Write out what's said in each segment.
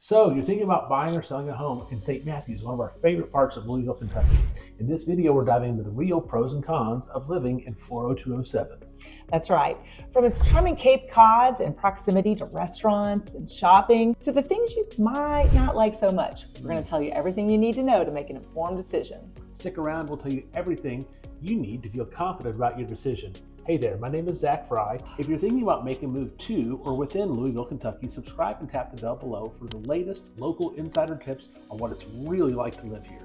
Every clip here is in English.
So you're thinking about buying or selling a home in St. Matthews, one of our favorite parts of Louisville, Kentucky. In this video, we're diving into the real pros and cons of living in 40207. That's right. From its charming Cape Cods and proximity to restaurants and shopping to the things you might not like so much. We're going to tell you everything you need to know to make an informed decision. Stick around, we'll tell you everything you need to feel confident about your decision. Hey there, my name is Zach Fry. If you're thinking about making a move to or within Louisville, Kentucky, subscribe and tap the bell below for the latest local insider tips on what it's really like to live here.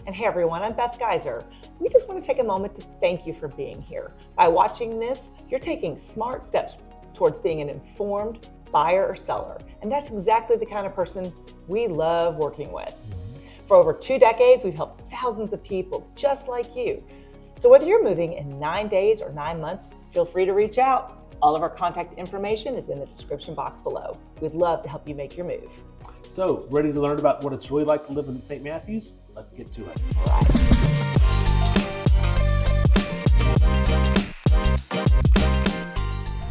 And hey everyone, I'm Beth Geiser. We just want to take a moment to thank you for being here. By watching this, you're taking smart steps towards being an informed buyer or seller. And that's exactly the kind of person we love working with. For over 2 decades, we've helped thousands of people just like you. So whether you're moving in 9 days or 9 months, feel free to reach out. All of our contact information is in the description box below. We'd love to help you make your move. So, ready to learn about what it's really like to live in St. Matthews? Let's get to it. All right.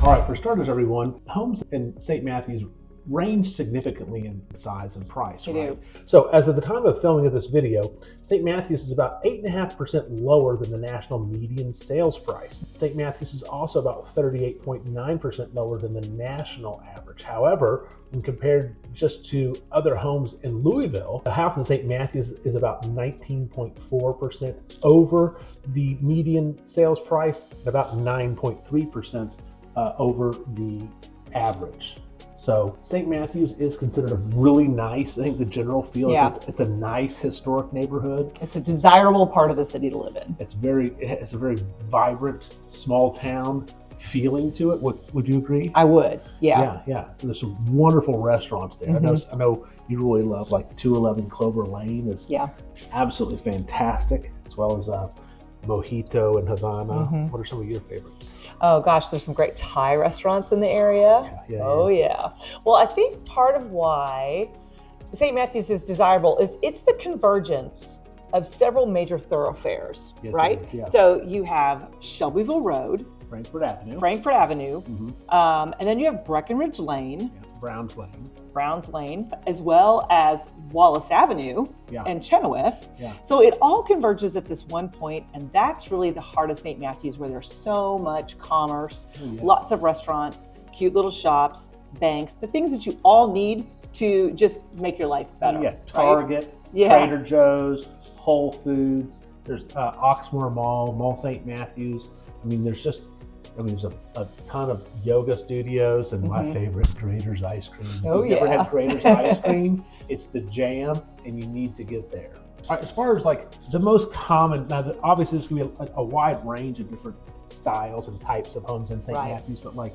All right, for starters, everyone, homes in St. Matthews range significantly in size and price, They right? do. So as of the time of filming of this video, St. Matthews is about 8.5% lower than the national median sales price. St. Matthews is also about 38.9% lower than the national average. However, when compared just to other homes in Louisville, the house in St. Matthews is about 19.4% over the median sales price and about 9.3% over the average. So St. Matthews is considered a really nice, I think the general feel is it's a nice historic neighborhood. It's a desirable part of the city to live in. It's a very vibrant, small town feeling to it. Would you agree? I would, yeah. Yeah. So there's some wonderful restaurants there. I know you really love like 211 Clover Lane is absolutely fantastic, as well as Mojito and Havana. What are some of your favorites? Oh gosh, there's some great Thai restaurants in the area. Yeah. Well, I think part of why St. Matthews is desirable is it's the convergence of several major thoroughfares, right? It is, yeah. So you have Shelbyville Road, Frankfort Avenue, and then you have Breckenridge Lane, Browns Lane, as well as Wallace Avenue and Chenoweth. So it all converges at this one point, and that's really the heart of St. Matthews, where there's so much commerce, lots of restaurants, cute little shops, banks, the things that you all need to just make your life better. Target, right? Trader Joe's, Whole Foods, there's Oxmoor Mall St. Matthews. I mean, there's a ton of yoga studios and my favorite, Grader's Ice Cream. If you've never had Grader's Ice Cream, it's the jam and you need to get there. All right, as far as like the most common, now obviously there's gonna be a wide range of different styles and types of homes in St. Matthews, but like,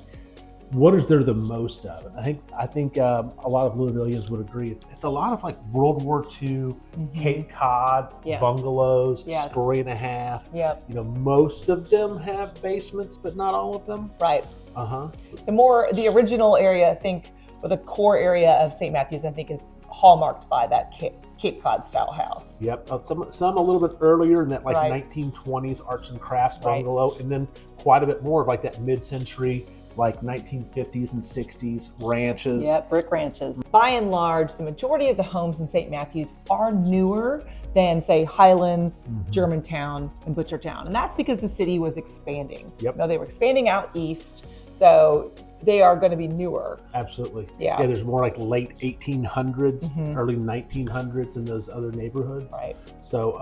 what is there the most of? And I think a lot of Louisvillians would agree. It's a lot of like World War II, Cape Cods, bungalows, story and a half. You know, most of them have basements, but not all of them. Right. The original area, I think, or the core area of St. Matthews, I think, is hallmarked by that Cape Cod style house. Some a little bit earlier in that 1920s arts and crafts bungalow, and then quite a bit more of like that mid-century, like 1950s and 60s ranches. Brick ranches. By and large, the majority of the homes in St. Matthews are newer than, say, Highlands, Germantown, and Butchertown. And that's because the city was expanding. Now, they were expanding out east, so they are going to be newer. Absolutely. There's more like late 1800s, early 1900s in those other neighborhoods. So,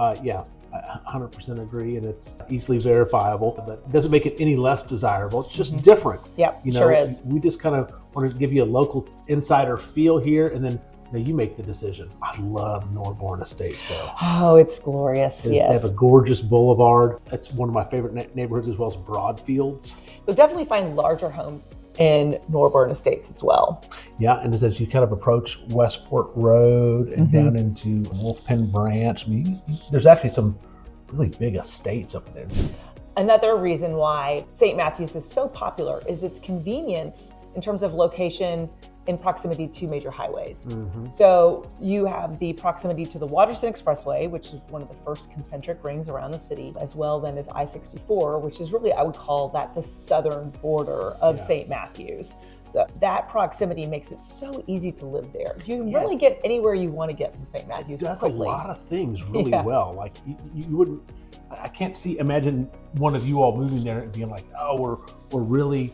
100% agree, and it's easily verifiable, but it doesn't make it any less desirable. It's just different. Sure is. We just kind of want to give you a local insider feel here, and then you make the decision. I love Norborn Estates, though. Oh, it's glorious. They have a gorgeous boulevard. That's one of my favorite neighborhoods, as well as Broadfields. You'll definitely find larger homes in Norborn Estates as well. And as you kind of approach Westport Road and down into Wolfpen Branch, I mean, there's actually some really big estates over there. Another reason why St. Matthews is so popular is its convenience in terms of location in proximity to major highways. So you have the proximity to the Waterston Expressway, which is one of the first concentric rings around the city, as well then as I-64, which is really, I would call that the southern border of St. Matthews. So that proximity makes it so easy to live there. You can really get anywhere you want to get from St. Matthews. It does quickly. a lot of things really well. Like you wouldn't, I can't imagine one of you all moving there and being like, oh, we're really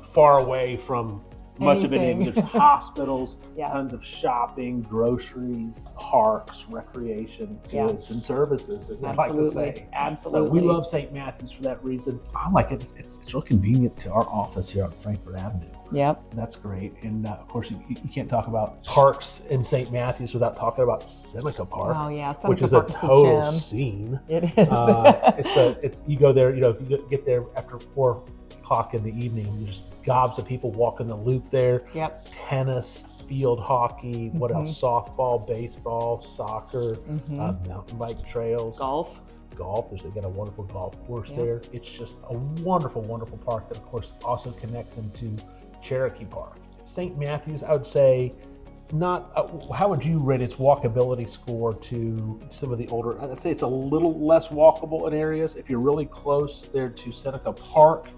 far away from much of anything. There's hospitals, tons of shopping, groceries, parks, recreation, goods, and services, as I like to say. Absolutely. So we love St. Matthews for that reason. I like it. It's real convenient to our office here on Frankfort Avenue. Yep. That's great. And of course, you can't talk about parks in St. Matthews without talking about Seneca Park. Oh yeah, Seneca which is Park a total scene. It is. It's you go there, if you get there after 4 o'clock in the evening, there's gobs of people walking the loop there. Yep. Tennis, field hockey, what else? Softball, baseball, soccer, mountain bike trails. Golf. They got a wonderful golf course there. It's just a wonderful, wonderful park that, of course, also connects into Cherokee Park. St. Matthews, I would say, not. How would you rate its walkability score to some of the older? I'd say it's a little less walkable in areas. If you're really close there to Seneca Park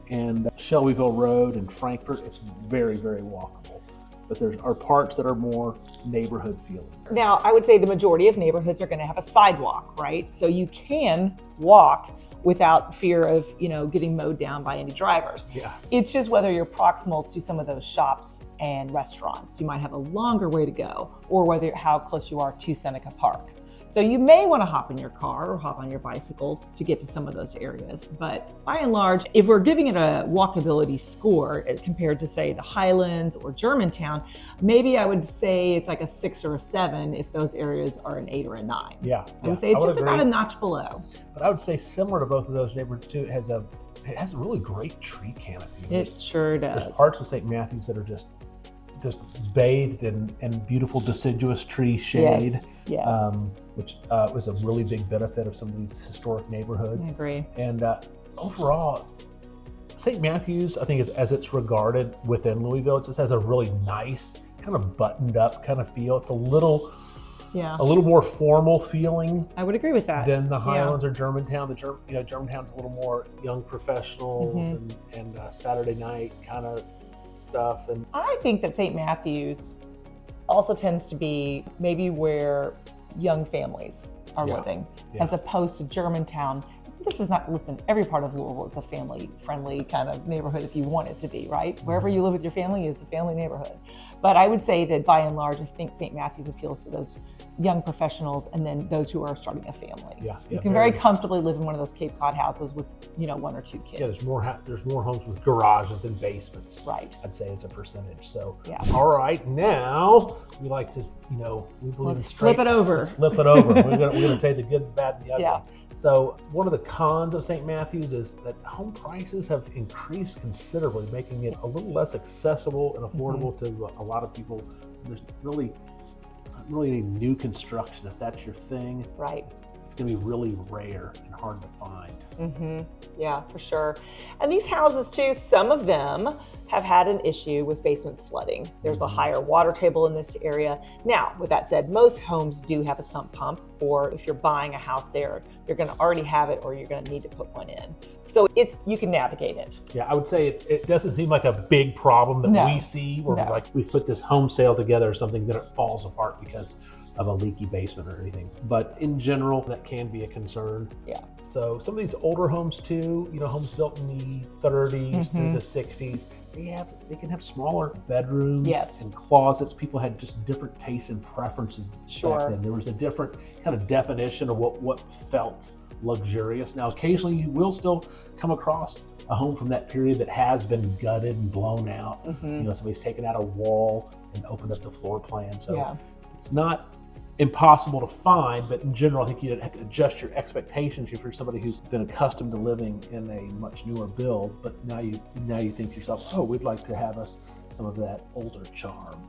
and Shelbyville Road and Frankfort, it's very, very walkable. But there are parts that are more neighborhood feeling. Now, I would say the majority of neighborhoods are going to have a sidewalk, right? So you can walk without fear of, getting mowed down by any drivers. Yeah. It's just whether you're proximal to some of those shops and restaurants. You might have a longer way to go, or how close you are to Seneca Park. So you may want to hop in your car or hop on your bicycle to get to some of those areas. But by and large, if we're giving it a walkability score compared to, say, the Highlands or Germantown, maybe I would say it's like a 6 or a 7 if those areas are an 8 or a 9. Yeah. I would say it's just about a notch below. But I would say similar to both of those neighborhoods too, it has a really great tree canopy. It sure does. There's parts of St. Matthews that are just bathed in beautiful deciduous tree shade. Yes. Which was a really big benefit of some of these historic neighborhoods. I agree. And overall, St. Matthews, I think as it's regarded within Louisville, it just has a really nice, kind of buttoned up kind of feel. It's a little more formal feeling. I would agree with that. Than the Highlands or Germantown. Germantown's a little more young professionals and Saturday night kind of stuff. And I think that St. Matthews also tends to be maybe where young families are living, as opposed to Germantown. This is not, listen, every part of Louisville is a family-friendly kind of neighborhood if you want it to be, right? Wherever you live with your family is a family neighborhood. But I would say that by and large, I think St. Matthews appeals to those young professionals and then those who are starting a family. You can very comfortably live in one of those Cape Cod houses with, 1 or 2 kids. Yeah, there's more homes with garages than basements. Right. I'd say as a percentage. So, yeah. All right, now we like to, we believe Let's flip it over. Let's flip it over. We're gonna take the good, the bad, and the ugly. Yeah. So one of the cons of St. Matthews is that home prices have increased considerably, making it a little less accessible and affordable to a lot of people. There's really any new construction. If that's your thing, right, it's going to be really rare and hard to find. Yeah, for sure. And these houses too, some of them have had an issue with basements flooding. There's a higher water table in this area. Now, with that said, most homes do have a sump pump, or if you're buying a house there, you're going to already have it, or you're going to need to put one in. So you can navigate it. Yeah, I would say it doesn't seem like a big problem that we see where we've put this home sale together or something that it falls apart because of a leaky basement or anything. But in general, that can be a concern. Yeah. So some of these older homes too, homes built in the 30s through the 60s, they can have smaller bedrooms and closets. People had just different tastes and preferences back then. There was a different kind of definition of what felt luxurious. Now, occasionally you will still come across a home from that period that has been gutted and blown out. Somebody's taken out a wall and opened up the floor plan. So it's not impossible to find, but in general, I think you have to adjust your expectations if you're somebody who's been accustomed to living in a much newer build. But now you think to yourself, oh, we'd like to have some of that older charm.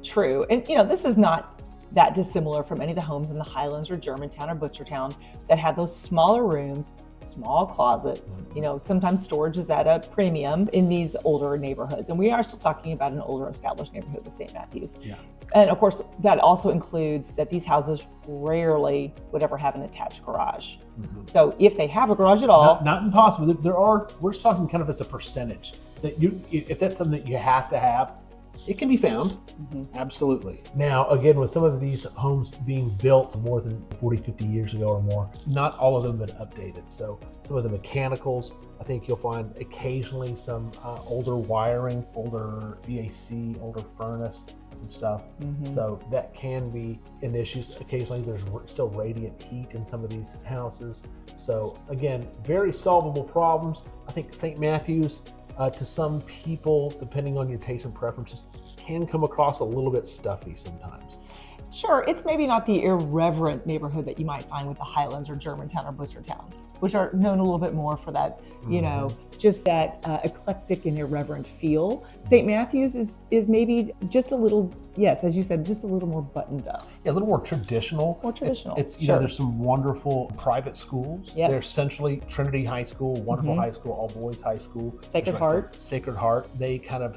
True, and this is not that dissimilar from any of the homes in the Highlands or Germantown or Butchertown that have those smaller rooms, small closets. You know, sometimes storage is at a premium in these older neighborhoods. And we are still talking about an older established neighborhood with St. Matthews. Yeah. And of course, that also includes that these houses rarely would ever have an attached garage. So if they have a garage at all. Not impossible. We're just talking kind of as a percentage. That if that's something that you have to have, it can be found. Absolutely. Now, again, with some of these homes being built more than 40, 50 years ago or more, not all of them have been updated. So some of the mechanicals, I think you'll find occasionally some older wiring, older VAC, older furnace and stuff. So that can be an issue. Occasionally there's still radiant heat in some of these houses. So again, very solvable problems. I think St. Matthews, to some people, depending on your taste and preferences, can come across a little bit stuffy sometimes. Sure, it's maybe not the irreverent neighborhood that you might find with the Highlands or Germantown or Butchertown, which are known a little bit more for that, you know, just that eclectic and irreverent feel. St. Matthews is maybe just a little, yes, as you said, just a little more buttoned up. Yeah, a little more traditional. More traditional. It's you know, there's some wonderful private schools. Yes. They're essentially Trinity High School, wonderful high school, all boys high school. Sacred Heart. Sacred Heart. They kind of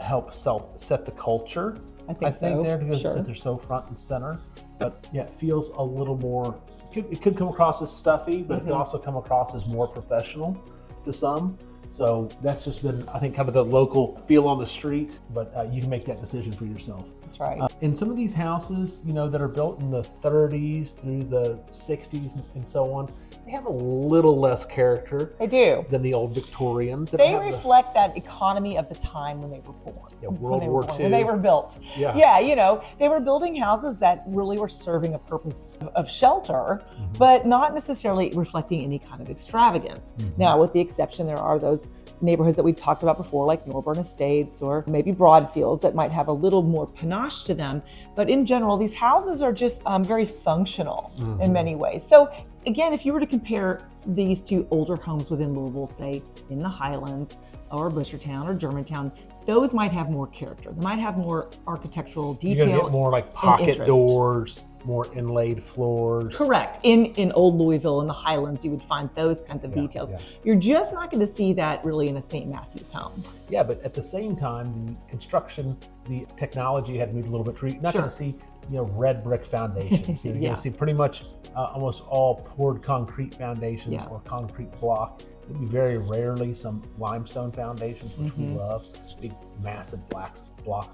help set the culture. I think so. there because they're so front and center. But yeah, it feels a little more. It could come across as stuffy, but it could also come across as more professional to some. So that's just been, I think, kind of the local feel on the street, but you can make that decision for yourself. That's right. In some of these houses, you know, that are built in the 30s through the 60s and so on, they have a little less character. They do. Than the old Victorians. They reflect that economy of the time when they were born. Yeah, World War II. When they were built. Yeah, you know, they were building houses that really were serving a purpose of shelter, but not necessarily reflecting any kind of extravagance. Now, with the exception, there are those neighborhoods that we talked about before, like Norburn Estates or maybe Broadfields, that might have a little more panache to them. But in general, these houses are just very functional in many ways. So again, if you were to compare these two older homes within Louisville, say in the Highlands or Butchertown or Germantown, those might have more character. They might have more architectural detail. You're gonna get more like pocket doors, more inlaid floors. Correct. In old Louisville, in the Highlands, you would find those kinds of details. Yeah. You're just not going to see that really in a St. Matthews home. Yeah, but at the same time, the construction, the technology had moved a little bit. You're not going to see, you know, red brick foundations. You're going to see pretty much almost all poured concrete foundations or concrete block. Maybe very rarely some limestone foundations, which we love. Big, massive blocks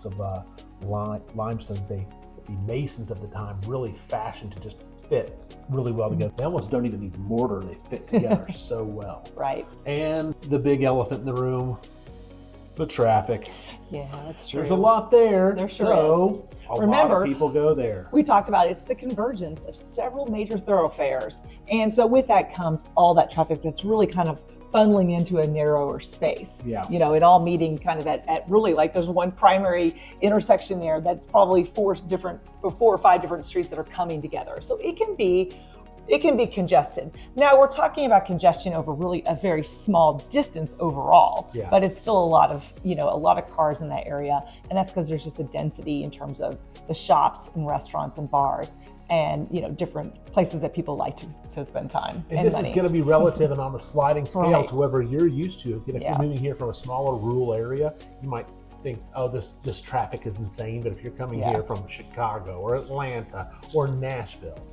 of limestone. The masons of the time really fashioned to just fit really well together. They almost don't even need mortar. They fit together so well. Right. And the big elephant in the room, the traffic. Yeah, that's true. There's a lot there. There sure is. A lot of people go there. We talked about it's the convergence of several major thoroughfares. And so with that comes all that traffic that's really kind of funneling into a narrower space. Yeah. You know, it all meeting kind of at really, like, there's one primary intersection there that's probably four or five different streets that are coming together. So it can be congested. Now we're talking about congestion over really a very small distance overall, but it's still a lot of cars in that area. And that's because there's just a density in terms of the shops and restaurants and bars and, you know, different places that people like to spend time and this money. is going to be relative and on a sliding scale to whoever you're used to. If you're moving here from a smaller rural area, you might think, oh, this traffic is insane. But if you're coming here from Chicago or Atlanta or Nashville,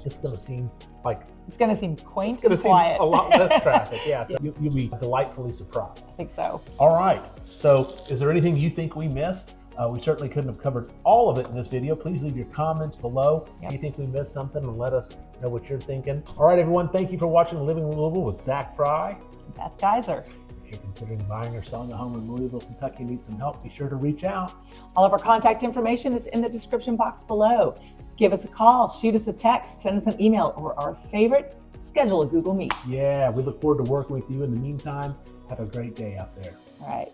it's going to seem like quaint and quiet. Seem a lot less traffic. So you'll be delightfully surprised. I think so. All right. So is there anything you think we missed? We certainly couldn't have covered all of it in this video. Please leave your comments below if you think we missed something, and let us know what you're thinking. All right, everyone. Thank you for watching Living in Louisville with Zach Fry. Beth Geiser. If you're considering buying or selling a home in Louisville, Kentucky, need some help, be sure to reach out. All of our contact information is in the description box below. Give us a call, shoot us a text, send us an email, or our favorite, schedule a Google Meet. Yeah, we look forward to working with you. In the meantime, have a great day out there. All right.